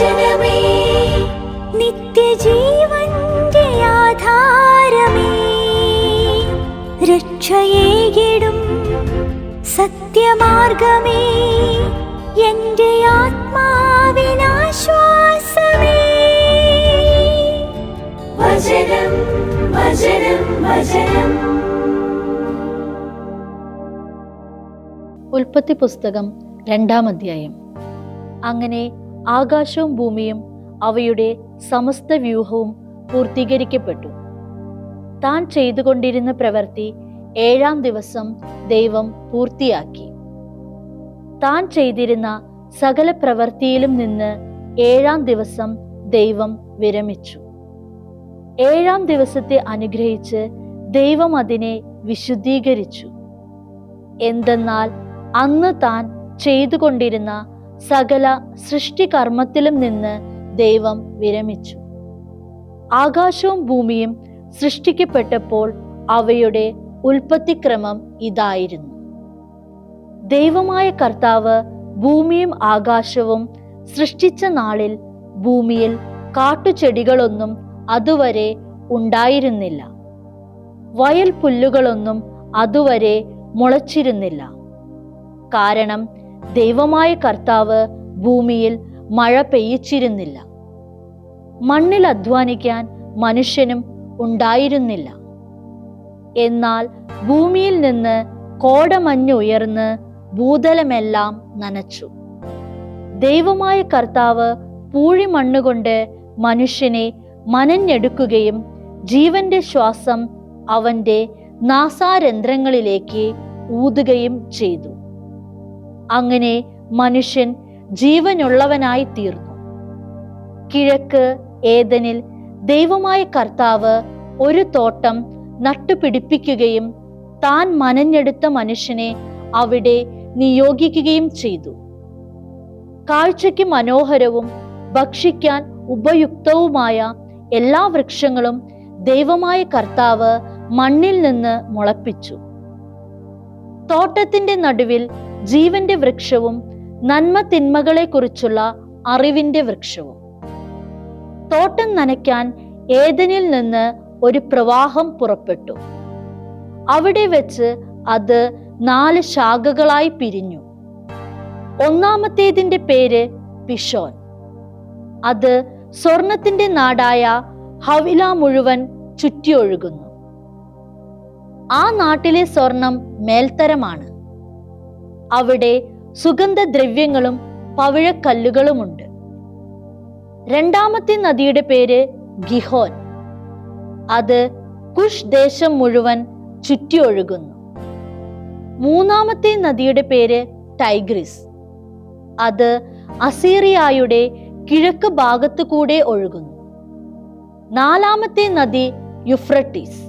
വചനമേ നിത്യജീവന്റെ ആധാരമേ, രക്ഷയേകിടും സത്യമാർഗമേ, എന്റെ ആത്മാവിനാശ്വാസമേ. വചനം വചനം വചനം. ഉൽപ്പത്തി പുസ്തകം 2-ാം അധ്യായം. അങ്ങനെ ആകാശവും ഭൂമിയും അവയുടെ സമസ്ത വ്യൂഹവും പൂർത്തീകരിക്കപ്പെട്ടു. താൻ ചെയ്തുകൊണ്ടിരുന്ന പ്രവൃത്തി 7-ാം ദിവസം ദൈവം പൂർത്തിയാക്കി. താൻ ചെയ്തിരുന്ന സകല പ്രവൃത്തിയിലും നിന്ന് 7-ാം ദിവസം ദൈവം വിരമിച്ചു. 7-ാം ദിവസത്തെ അനുഗ്രഹിച്ച് ദൈവം അതിനെ വിശുദ്ധീകരിച്ചു. എന്തെന്നാൽ അന്ന് താൻ ചെയ്തുകൊണ്ടിരുന്ന സകല സൃഷ്ടികർമ്മത്തിലും നിന്ന് ദൈവം വിരമിച്ചു. ആകാശവും ഭൂമിയും സൃഷ്ടിക്കപ്പെട്ടപ്പോൾ അവയുടെ ഉൽപ്പത്തിക്രമം ഇതായിരുന്നു. ദൈവമായ കർത്താവ് ഭൂമിയും ആകാശവും സൃഷ്ടിച്ച നാളിൽ ഭൂമിയിൽ കാട്ടുചെടികളൊന്നും അതുവരെ ഉണ്ടായിരുന്നില്ല, വയൽ പുല്ലുകളൊന്നും അതുവരെ മുളച്ചിരുന്നില്ല. കാരണം ദൈവമായ കർത്താവ് ഭൂമിയിൽ മഴ പെയ്യിച്ചിരുന്നില്ല. മണ്ണിൽ അധ്വാനിക്കാൻ മനുഷ്യനും ഉണ്ടായിരുന്നില്ല. എന്നാൽ ഭൂമിയിൽ നിന്ന് കോടമഞ്ഞ് ഉയർന്ന് ഭൂതലമെല്ലാം നനച്ചു. ദൈവമായ കർത്താവ് പൂഴിമണ്ണുകൊണ്ട് മനുഷ്യനെ മനഞ്ഞെടുക്കുകയും ജീവന്റെ ശ്വാസം അവന്റെ നാസാരന്ധ്രങ്ങളിലേക്ക് ഊതുകയും ചെയ്തു. അങ്ങനെ മനുഷ്യൻ ജീവനുള്ളവനായി തീർന്നു. കിഴക്ക് ഏദനിൽ ദൈവമായ കർത്താവ് ഒരു തോട്ടം നട്ടുപിടിപ്പിക്കുകയും താൻ മനഞ്ഞെടുത്ത മനുഷ്യനെ അവിടെ നിയോഗിക്കുകയും ചെയ്തു. കാഴ്ചയ്ക്ക് മനോഹരവും ഭക്ഷിക്കാൻ ഉപയുക്തവുമായ എല്ലാ വൃക്ഷങ്ങളും ദൈവമായ കർത്താവ് മണ്ണിൽ നിന്ന് മുളപ്പിച്ചു. തോട്ടത്തിന്റെ നടുവിൽ ജീവന്റെ വൃക്ഷവും നന്മ തിന്മകളെ കുറിച്ചുള്ള അറിവിന്റെ വൃക്ഷവും. തോട്ടം നനയ്ക്കാൻ ഏദനിൽ നിന്ന് ഒരു പ്രവാഹം പുറപ്പെട്ടു. അവിടെ വെച്ച് അത് 4 ശാഖകളായി പിരിഞ്ഞു. ഒന്നാമത്തേതിന്റെ പേര് പിഷോൻ. അത് സ്വർണത്തിന്റെ നാടായ ഹവില മുഴുവൻ ചുറ്റിയൊഴുകുന്നു. ആ നാട്ടിലെ സ്വർണം മേൽത്തരമാണ്. അവിടെ സുഗന്ധദ്രവ്യങ്ങളും പവിഴക്കല്ലുകളുമുണ്ട്. രണ്ടാമത്തെ നദിയുടെ പേര് ഗിഹോൻ. അത് കുഷ് ദേശം മുഴുവൻ ചുറ്റിയൊഴുകുന്നു. മൂന്നാമത്തെ നദിയുടെ പേര് ടൈഗ്രിസ്. അത് അസീറിയയുടെ കിഴക്ക് ഭാഗത്തു കൂടെ ഒഴുകുന്നു. നാലാമത്തെ നദി യുഫ്രട്ടീസ്.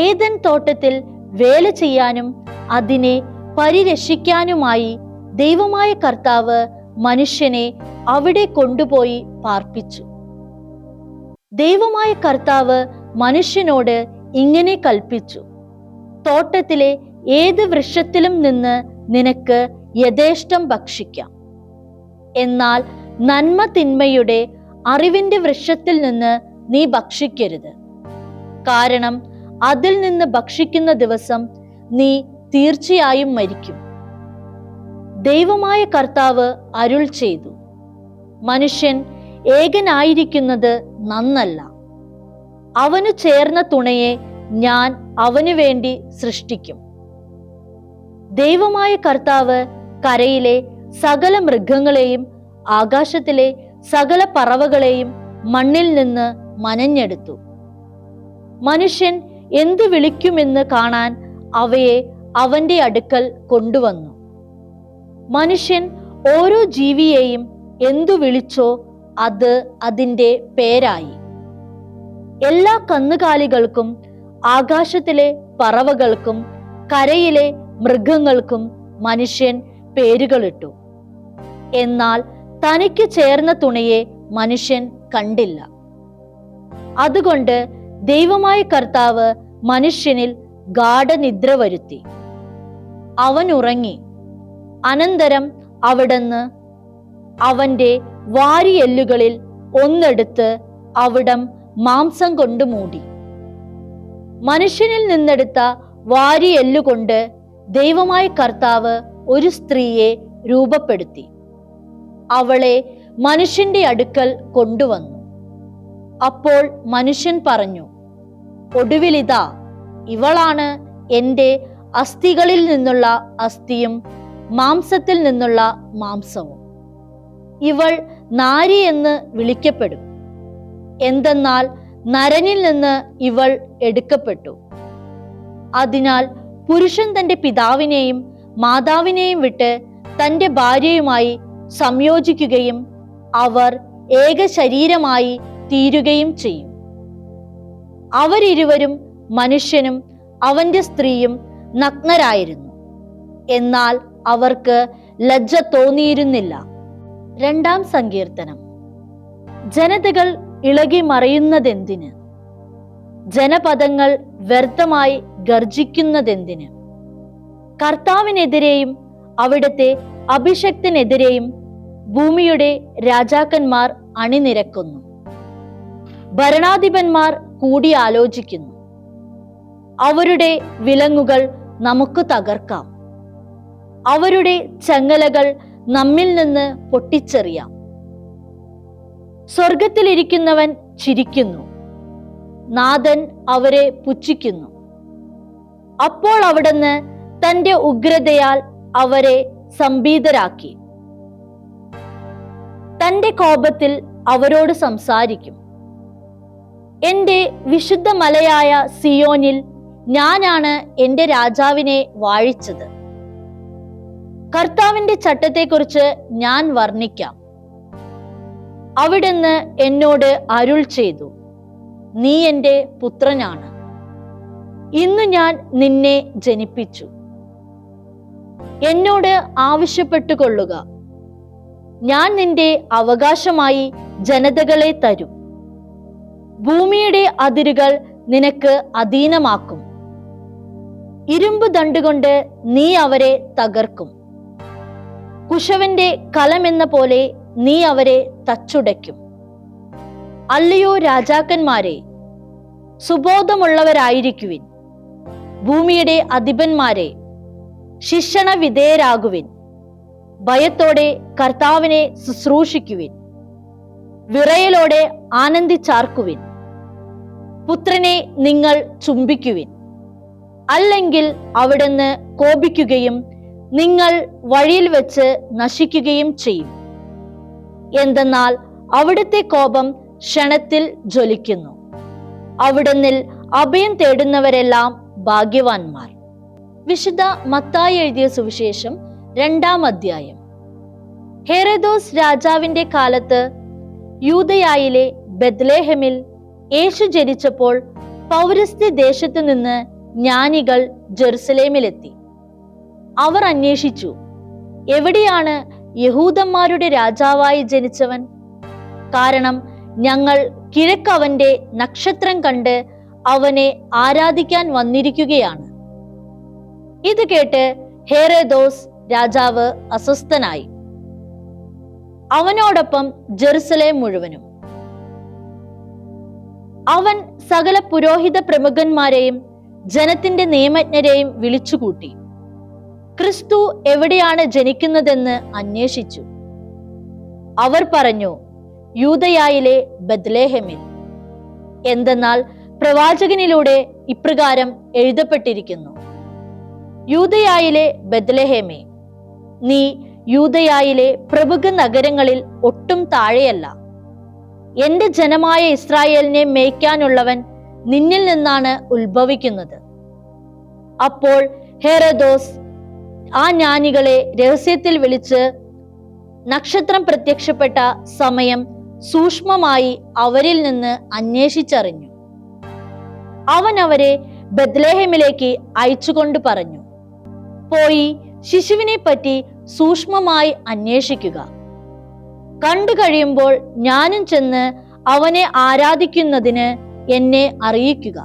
ഏദൻ തോട്ടത്തിൽ വേല ചെയ്യാനും അതിനെ പരിരക്ഷിക്കാനുമായി ദൈവമായ കർത്താവ് മനുഷ്യനെ അവിടെ കൊണ്ടുപോയി പാർപ്പിച്ചു. ദൈവമായ കർത്താവ് മനുഷ്യനോട് ഇങ്ങനെ കൽപ്പിച്ചു: തോട്ടത്തിലെ ഏത് വൃക്ഷത്തിലും നിന്ന് നിനക്ക് യഥേഷ്ടം ഭക്ഷിക്കാം. എന്നാൽ നന്മ തിന്മയുടെ അറിവിന്റെ വൃക്ഷത്തിൽ നിന്ന് നീ ഭക്ഷിക്കരുത്. കാരണം അതിൽ നിന്ന് ഭക്ഷിക്കുന്ന ദിവസം നീ തീർച്ചയായും മരിക്കും. ദൈവമായ കർത്താവ് അരുൾ ചെയ്തു: മനുഷ്യൻ ഏകനായിരിക്കുന്നത് നന്നല്ല. അവന് ചേർന്ന തുണയെ ഞാൻ അവനു വേണ്ടി സൃഷ്ടിക്കും. ദൈവമായ കർത്താവ് കരയിലെ സകല മൃഗങ്ങളെയും ആകാശത്തിലെ സകല പറവകളെയും മണ്ണിൽ നിന്ന് മനഞ്ഞെടുത്തു. മനുഷ്യൻ എന്തു വിളിക്കുമെന്ന് കാണാൻ അവയെ അവന്റെ അടുക്കൽ കൊണ്ടുവന്നു. മനുഷ്യൻ ഓരോ ജീവിയെയും എന്തു വിളിച്ചോ അത് അതിന്റെ പേരായി. എല്ലാ കന്നുകാലികൾക്കും ആകാശത്തിലെ പറവകൾക്കും കരയിലെ മൃഗങ്ങൾക്കും മനുഷ്യൻ പേരുകളിട്ടു. എന്നാൽ തനിക്ക് ചേർന്ന തുണയെ മനുഷ്യൻ കണ്ടില്ല. അതുകൊണ്ട് ദൈവമായ കർത്താവ് മനുഷ്യനിൽ ഗാഢനിദ്ര വരുത്തി. അവൻ ഉറങ്ങി. അനന്തരം അവിടുന്ന് അവന്റെ വാരിയെല്ലുകളിൽ ഒന്നെടുത്ത് അവിടം മാംസം കൊണ്ട് മൂടി. മനുഷ്യനിൽ നിന്നെടുത്ത വാരിയെല്ലുകൊണ്ട് ദൈവമായ കർത്താവ് ഒരു സ്ത്രീയെ രൂപപ്പെടുത്തി അവളെ മനുഷ്യന്റെ അടുക്കൽ കൊണ്ടുവന്നു. അപ്പോൾ മനുഷ്യൻ പറഞ്ഞു, ഒടുവിലിതാ ഇവളാണ് എൻ്റെ അസ്ഥികളിൽ നിന്നുള്ള അസ്ഥിയും മാംസത്തിൽ നിന്നുള്ള മാംസവും. ഇവൾ നാരി എന്ന് വിളിക്കപ്പെടും, എന്തെന്നാൽ നരനിൽ നിന്ന് ഇവൾ എടുക്കപ്പെട്ടു. അതിനാൽ പുരുഷൻ തന്റെ പിതാവിനെയും മാതാവിനെയും വിട്ട് തന്റെ ഭാര്യയുമായി സംയോജിക്കുകയും അവർ ഏക ശരീരമായി തീരുകയും ചെയ്യും. അവരിരുവരും, മനുഷ്യനും അവന്റെ സ്ത്രീയും, നഗ്നരായിരുന്നു, എന്നാൽ അവർക്ക് ലജ്ജ തോന്നിയിരുന്നില്ല. 2-ാം സങ്കീർത്തനം. ജനതകൾ ഇളകി മറയുന്നതെന്തിന്? ജനപദങ്ങൾ വ്യർത്ഥമായി ഗർജിക്കുന്നതെന്തിന്? കർത്താവിനെതിരെയും അവിടുത്തെ അഭിഷക്തനെതിരെയും ഭൂമിയുടെ രാജാക്കന്മാർ അണിനിരക്കുന്നു. ഭരണാധിപന്മാർ കൂടി ആലോചിക്കുന്നു. അവരുടെ വിലങ്ങുകൾ നമുക്ക് തകർക്കാം, അവരുടെ ചങ്ങലകൾ നമ്മിൽ നിന്ന് പൊട്ടിച്ചെറിയാം. സ്വർഗത്തിലിരിക്കുന്നവൻ ചിരിക്കുന്നു, നാഥൻ അവരെ പുച്ഛിക്കുന്നു. അപ്പോൾ അവിടുന്ന് തന്റെ ഉഗ്രതയാൽ അവരെ സംഭീതരാക്കി തന്റെ കോപത്തിൽ അവരോട് സംസാരിക്കും. എന്റെ വിശുദ്ധ മലയായ സിയോനിൽ ഞാനാണ് എന്റെ രാജാവിനെ വാഴിച്ചത്. കർത്താവിന്റെ ചട്ടത്തെക്കുറിച്ച് ഞാൻ വർണ്ണിക്കാം. അവിടുന്ന് എന്നോട് അരുൾ ചെയ്തു, നീ എൻ്റെ പുത്രനാണ്, ഇന്നു ഞാൻ നിന്നെ ജനിപ്പിച്ചു. എന്നോട് ആവശ്യപ്പെട്ടുകൊള്ളുക, ഞാൻ നിന്റെ അവകാശമായി ജനതകളെ തരും. ഭൂമിയുടെ അതിരുകൾ നിനക്ക് അധീനമാക്കും. ഇരുമ്പ് ദണ്ടുകൊണ്ട് നീ അവരെ തകർക്കും. കുശവന്റെ കലമെന്ന പോലെ നീ അവരെ തച്ചുടയ്ക്കും. അല്ലയോ രാജാക്കന്മാരെ, സുബോധമുള്ളവരായിരിക്കുവിൻ. ഭൂമിയുടെ അധിപന്മാരെ, ശിക്ഷണ വിധേയരാകുവിൻ. ഭയത്തോടെ കർത്താവിനെ ശുശ്രൂഷിക്കുവിൻ. വിറയലോടെ ആനന്ദിച്ചാർക്കുവിൻ. പുത്രനെ നിങ്ങൾ ചുംബിക്കുവിൻ, അല്ലെങ്കിൽ അവിടുന്ന് കോപിക്കുകയും നിങ്ങൾ വഴിയിൽ വെച്ച് നശിക്കുകയും ചെയ്യും. എന്തെന്നാൽ അവിടുത്തെ കോപം ക്ഷണത്തിൽ ജ്വലിക്കുന്നു. അവിടുന്നിൽ അഭയം തേടുന്നവരെല്ലാം ഭാഗ്യവാന്മാർ. വിശുദ്ധ മത്തായി എഴുതിയ സുവിശേഷം 2-ാം അധ്യായം. ഹെരോദോസ് രാജാവിന്റെ കാലത്ത് യൂദയായിലെ ബെത്ലേഹേമിൽ യേശു ജനിച്ചപ്പോൾ പൗരസ്ത്യ ദേശത്തു നിന്ന് ജ്ഞാനികൾ ജെറുസലേമിലെത്തി. അവർ അന്വേഷിച്ചു, എവിടെയാണ് യഹൂദന്മാരുടെ രാജാവായി ജനിച്ചവൻ? കാരണം ഞങ്ങൾ കിഴക്ക് അവന്റെ നക്ഷത്രം കണ്ട് അവനെ ആരാധിക്കാൻ വന്നിരിക്കുകയാണ്. ഇത് കേട്ട് ഹെരോദോസ് രാജാവ് അസ്വസ്ഥനായി, അവനോടൊപ്പം ജെറുസലേം മുഴുവനും. അവൻ സകല പുരോഹിത പ്രമുഖന്മാരെയും ജനത്തിന്റെ നിയമജ്ഞരെയും വിളിച്ചുകൂട്ടി ക്രിസ്തു എവിടെയാണ് ജനിക്കുന്നതെന്ന് അന്വേഷിച്ചു. അവർ പറഞ്ഞു, യൂദയായിലെ ബെത്ലേഹേമിൽ. എന്തെന്നാൽ പ്രവാചകനിലൂടെ ഇപ്രകാരം എഴുതപ്പെട്ടിരിക്കുന്നു, യൂദയായിലെ ബെത്ലേഹേമേ, നീ യൂദയായിലെ പ്രമുഖ നഗരങ്ങളിൽ ഒട്ടും താഴെയല്ല. എന്റെ ജനമായ ഇസ്രായേലിനെ മേയ്ക്കാനുള്ളവൻ നിന്നിൽ നിന്നാണ് ഉത്ഭവിക്കുന്നത്. അപ്പോൾ ഹെരോദോസ് ആ ജ്ഞാനികളെ രഹസ്യത്തിൽ വിളിച്ച് നക്ഷത്രം പ്രത്യക്ഷപ്പെട്ട സമയം സൂക്ഷ്മമായി അവരിൽ നിന്ന് അന്വേഷിച്ചറിഞ്ഞു. അവൻ അവരെ ബെത്ലേഹേമിലേക്ക് അയച്ചുകൊണ്ട് പറഞ്ഞു, പോയി ശിശുവിനെ പറ്റി സൂക്ഷ്മമായി അന്വേഷിക്കുക. കണ്ടു കഴിയുമ്പോൾ ഞാനും ചെന്ന് അവനെ ആരാധിക്കുന്നതിന് എന്നെ അറിയിക്കുക.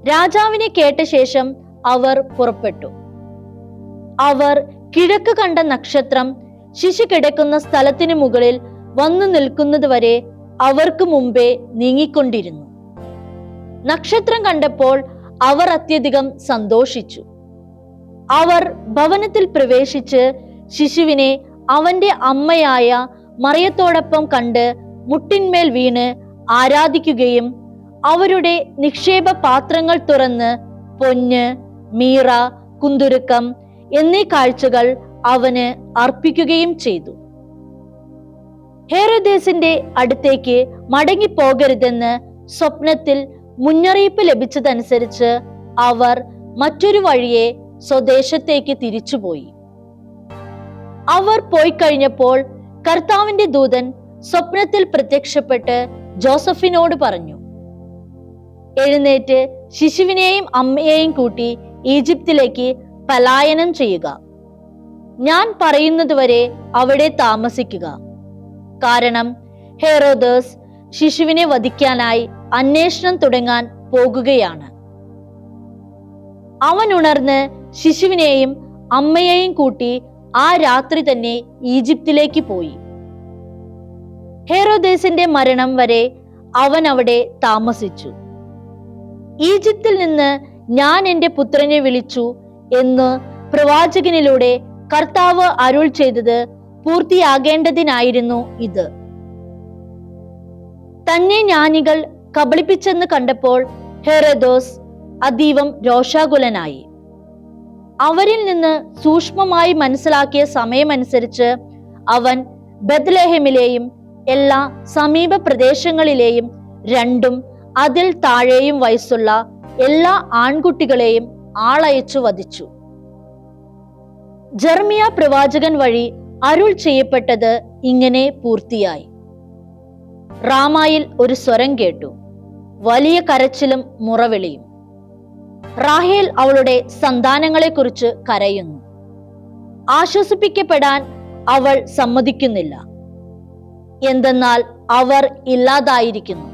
രാജാവിനെ കേട്ട ശേഷം അവർ പുറപ്പെട്ടു. അവർ കിഴക്ക് കണ്ട നക്ഷത്രം ശിശു കിടക്കുന്ന സ്ഥലത്തിനു മുകളിൽ വന്നു നിൽക്കുന്നതുവരെ അവർക്ക് മുമ്പേ നീങ്ങിക്കൊണ്ടിരുന്നു. നക്ഷത്രം കണ്ടപ്പോൾ അവർ അത്യധികം സന്തോഷിച്ചു. അവർ ഭവനത്തിൽ പ്രവേശിച്ച് ശിശുവിനെ അവന്റെ അമ്മയായ മറിയത്തോടൊപ്പം കണ്ട് മുട്ടിന്മേൽ വീണ് ആരാധിക്കുകയും അവരുടെ നിക്ഷേപ പാത്രങ്ങൾ തുറന്ന് പൊന്ന്, മീറ, കുന്തുരുക്കം എന്നീ കാഴ്ചകൾ അവന് അർപ്പിക്കുകയും ചെയ്തു. ഹേറോദേസിന്റെ അടുത്തേക്ക് മടങ്ങിപ്പോകരുതെന്ന് സ്വപ്നത്തിൽ മുന്നറിയിപ്പ് ലഭിച്ചതനുസരിച്ച് അവർ മറ്റൊരു വഴിയെ സ്വദേശത്തേക്ക് തിരിച്ചുപോയി. അവർ പോയി കഴിഞ്ഞപ്പോൾ കർത്താവിന്റെ ദൂതൻ സ്വപ്നത്തിൽ പ്രത്യക്ഷപ്പെട്ട് ജോസഫിനോട് പറഞ്ഞു, എഴുന്നേറ്റ് ശിശുവിനെയും അമ്മയെയും കൂട്ടി ഈജിപ്തിലേക്ക് പലായനം ചെയ്യുക. ഞാൻ പറയുന്നതുവരെ അവിടെ താമസിക്കുക. കാരണം ഹെറോദസ് ശിശുവിനെ വധിക്കാനായി അന്വേഷണം തുടങ്ങാൻ പോകുകയാണ്. അവൻ ഉണർന്ന് ശിശുവിനെയും അമ്മയെയും കൂട്ടി ആ രാത്രി തന്നെ ഈജിപ്തിലേക്ക് പോയി. ഹെറോദേസിന്റെ മരണം വരെ അവൻ അവിടെ താമസിച്ചു. ഈജിപ്തിൽ നിന്ന് ഞാൻ എൻ്റെ പുത്രനെ വിളിച്ചു എന്ന് പ്രവാചകനിലൂടെ കർത്താവ് അരുൾ ചെയ്തത് പൂർത്തിയാകേണ്ടതിനായിരുന്നു ഇത്. തന്നെ ജ്ഞാനികൾ കബളിപ്പിച്ചെന്ന് കണ്ടപ്പോൾ ഹെറോദോസ് അതീവം രോഷാകുലനായി. അവരിൽ നിന്ന് സൂക്ഷ്മമായി മനസ്സിലാക്കിയ സമയമനുസരിച്ച് അവൻ ബത്ലഹേമിലെയും എല്ലാ സമീപ പ്രദേശങ്ങളിലെയും 2 അതിൽ താഴെയും വയസ്സുള്ള എല്ലാ ആൺകുട്ടികളെയും ആളയച്ചു വധിച്ചു. ജെറമിയ പ്രവാചകൻ വഴി അരുൾ ചെയ്യപ്പെട്ടത് ഇങ്ങനെ പൂർത്തിയായി. റാമായിൽ ഒരു സ്വരം കേട്ടു, വലിയ കരച്ചിലും മുറവിളിയും. റാഹേൽ അവളുടെ സന്താനങ്ങളെക്കുറിച്ച് കരയുന്നു. ആശ്വസിപ്പിക്കപ്പെടാൻ അവൾ സമ്മതിക്കുന്നില്ല. എന്തെന്നാൽ അവർ ഇല്ലാതായിരിക്കുന്നു.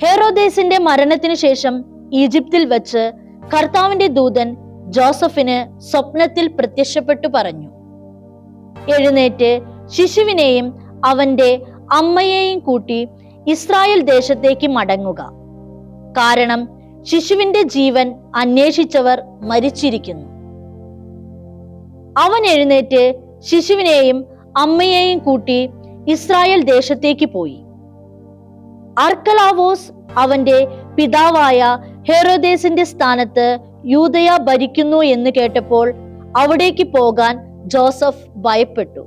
ഹെറോദേസിന്റെ മരണത്തിന് ശേഷം ഈജിപ്തിൽ വെച്ച് കർത്താവിന്റെ ദൂതൻ ജോസഫിന് സ്വപ്നത്തിൽ പ്രത്യക്ഷപ്പെട്ടു പറഞ്ഞു, എഴുന്നേറ്റ് ശിശുവിനെയും അവന്റെ അമ്മയെയും കൂട്ടി ഇസ്രായേൽ ദേശത്തേക്ക് മടങ്ങുക. കാരണം ശിശുവിന്റെ ജീവൻ അന്വേഷിച്ചവർ മരിച്ചിരിക്കുന്നു. അവൻ എഴുന്നേറ്റ് ശിശുവിനെയും അമ്മയെയും കൂട്ടി ഇസ്രായേൽ ദേശത്തേക്ക് പോയി. അർക്കലാവോസ് അവന്റെ പിതാവായ ഹെറോദേസിന്റെ സ്ഥാനത്ത് യൂദയ ഭരിക്കുന്നു എന്ന് കേട്ടപ്പോൾ അവിടേക്ക് പോകാൻ ജോസഫ് ഭയപ്പെട്ടു.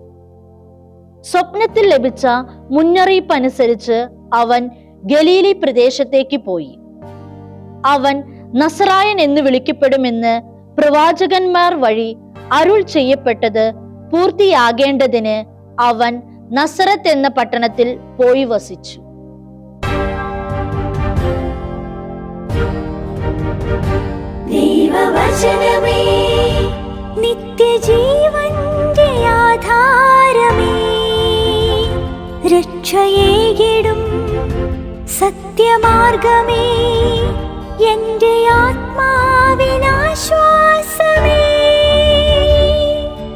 സ്വപ്നത്തിൽ ലഭിച്ച മുന്നറിയിപ്പ് അനുസരിച്ച് അവൻ ഗലീലി പ്രദേശത്തേക്ക് പോയി. അവൻ നസറായൻ എന്ന് വിളിക്കപ്പെടുമെന്ന് പ്രവാചകന്മാർ വഴി അരുൾ ചെയ്യപ്പെട്ടത് പൂർത്തിയാകേണ്ടതിന് അവൻ നസറത്ത് എന്ന പട്ടണത്തിൽ പോയി വസിച്ചു. ദൈവവചനമേ, നിത്യജീവന്റെ ആധാരമേ, രക്ഷയേകിടും സത്യമാർഗമേ, എന്റെ ആത്മാവിനാശ്വാസം.